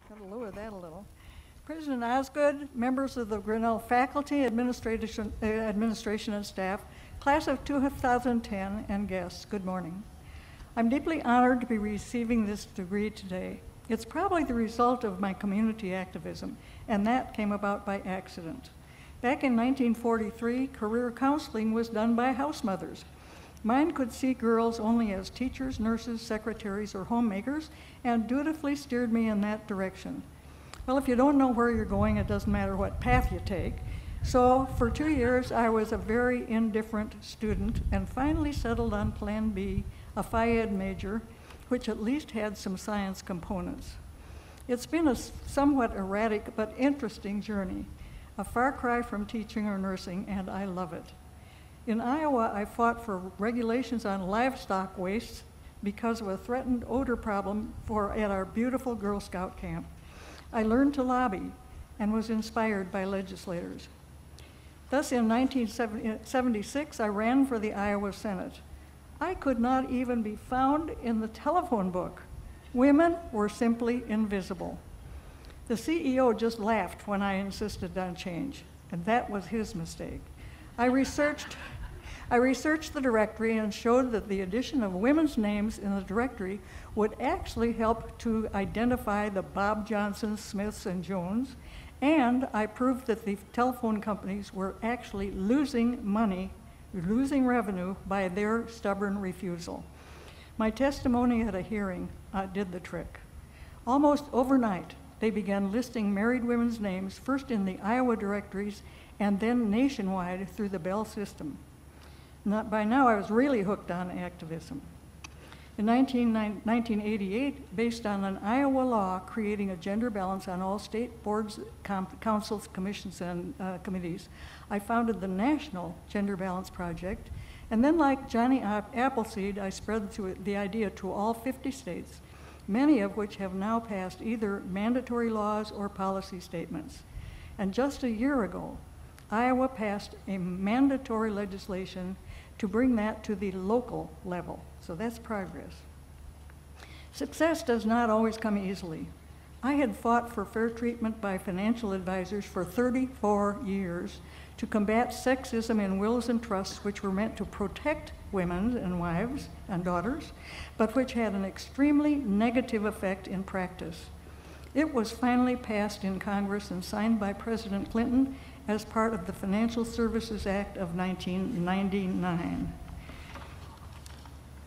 Got to lower that a little. President Osgood, members of the Grinnell faculty, administration and staff, class of 2010, and guests, good morning. I'm deeply honored to be receiving this degree today. It's probably the result of my community activism, and that came about by accident. Back in 1943, career counseling was done by house mothers. Mine could see girls only as teachers, nurses, secretaries, or homemakers, and dutifully steered me in that direction. Well, if you don't know where you're going, it doesn't matter what path you take. So for 2 years, I was a very indifferent student and finally settled on Plan B, a Phi-Ed major, which at least had some science components. It's been a somewhat erratic but interesting journey, a far cry from teaching or nursing, and I love it. In Iowa, I fought for regulations on livestock waste because of a threatened odor problem at our beautiful Girl Scout camp. I learned to lobby and was inspired by legislators. Thus, in 1976, I ran for the Iowa Senate. I could not even be found in the telephone book. Women were simply invisible. The CEO just laughed when I insisted on change, and that was his mistake. I researched the directory and showed that the addition of women's names in the directory would actually help to identify the Bob Johnsons, Smiths, and Jones, and I proved that the telephone companies were actually losing revenue by their stubborn refusal. My testimony at a hearing did the trick. Almost overnight, they began listing married women's names, first in the Iowa directories and then nationwide through the Bell system. By now, I was really hooked on activism. In 1988, based on an Iowa law creating a gender balance on all state boards, councils, commissions, and committees, I founded the National Gender Balance Project. And then, like Johnny Appleseed, I spread the idea to all 50 states, many of which have now passed either mandatory laws or policy statements. And just a year ago, Iowa passed a mandatory legislation to bring that to the local level. So that's progress. Success does not always come easily. I had fought for fair treatment by financial advisors for 34 years to combat sexism in wills and trusts, which were meant to protect women and wives and daughters, but which had an extremely negative effect in practice. It was finally passed in Congress and signed by President Clinton as part of the Financial Services Act of 1999.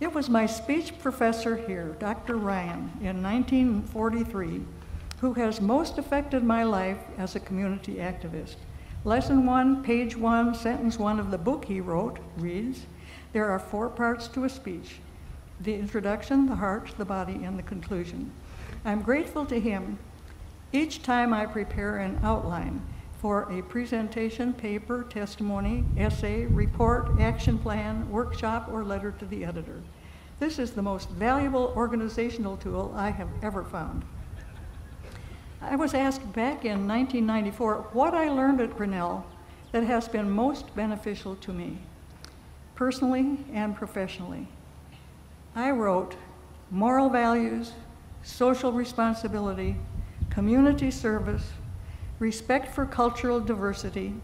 It was my speech professor here, Dr. Ryan, in 1943, who has most affected my life as a community activist. Lesson 1, page 1, sentence 1 of the book he wrote reads, "There are 4 parts to a speech: the introduction, the heart, the body, and the conclusion." I'm grateful to him each time I prepare an outline for a presentation, paper, testimony, essay, report, action plan, workshop, or letter to the editor. This is the most valuable organizational tool I have ever found. I was asked back in 1994 what I learned at Grinnell that has been most beneficial to me, personally and professionally. I wrote moral values, social responsibility, community service, respect for cultural diversity,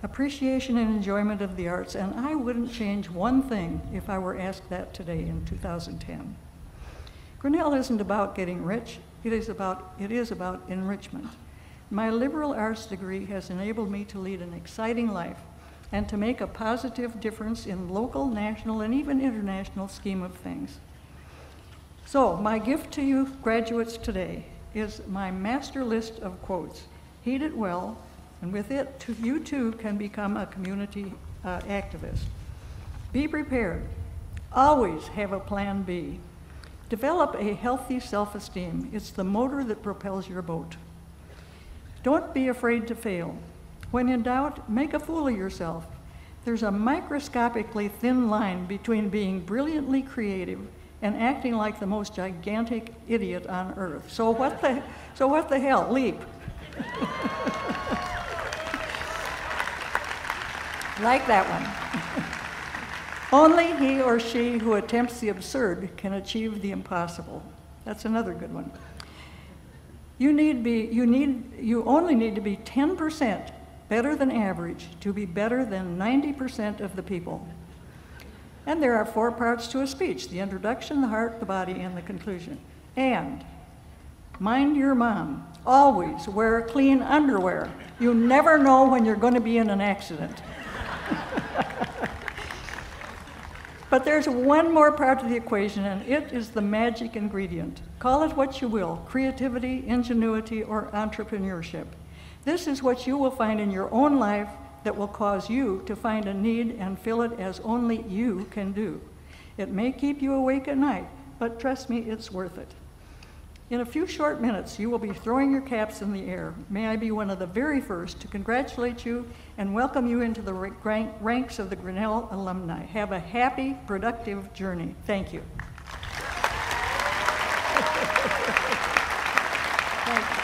appreciation and enjoyment of the arts, and I wouldn't change one thing if I were asked that today in 2010. Grinnell isn't about getting rich, it is about enrichment. My liberal arts degree has enabled me to lead an exciting life and to make a positive difference in local, national, and even international scheme of things. So my gift to you graduates today is my master list of quotes. Heed it well, and with it, you too can become a community activist. Be prepared. Always have a plan B. Develop a healthy self-esteem. It's the motor that propels your boat. Don't be afraid to fail. When in doubt, make a fool of yourself. There's a microscopically thin line between being brilliantly creative and acting like the most gigantic idiot on earth. So what the hell? Leap. Like that one. Only he or she who attempts the absurd can achieve the impossible. That's another good one. You only need to be 10% better than average to be better than 90% of the people. And there are 4 parts to a speech: the introduction, the heart, the body, and the conclusion. And mind your mom. Always wear clean underwear. You never know when you're going to be in an accident. But there's one more part of the equation, and it is the magic ingredient. Call it what you will: creativity, ingenuity, or entrepreneurship. This is what you will find in your own life that will cause you to find a need and fill it as only you can do. It may keep you awake at night, but trust me, it's worth it. In a few short minutes, you will be throwing your caps in the air. May I be one of the very first to congratulate you and welcome you into the ranks of the Grinnell alumni. Have a happy, productive journey. Thank you. Thank you.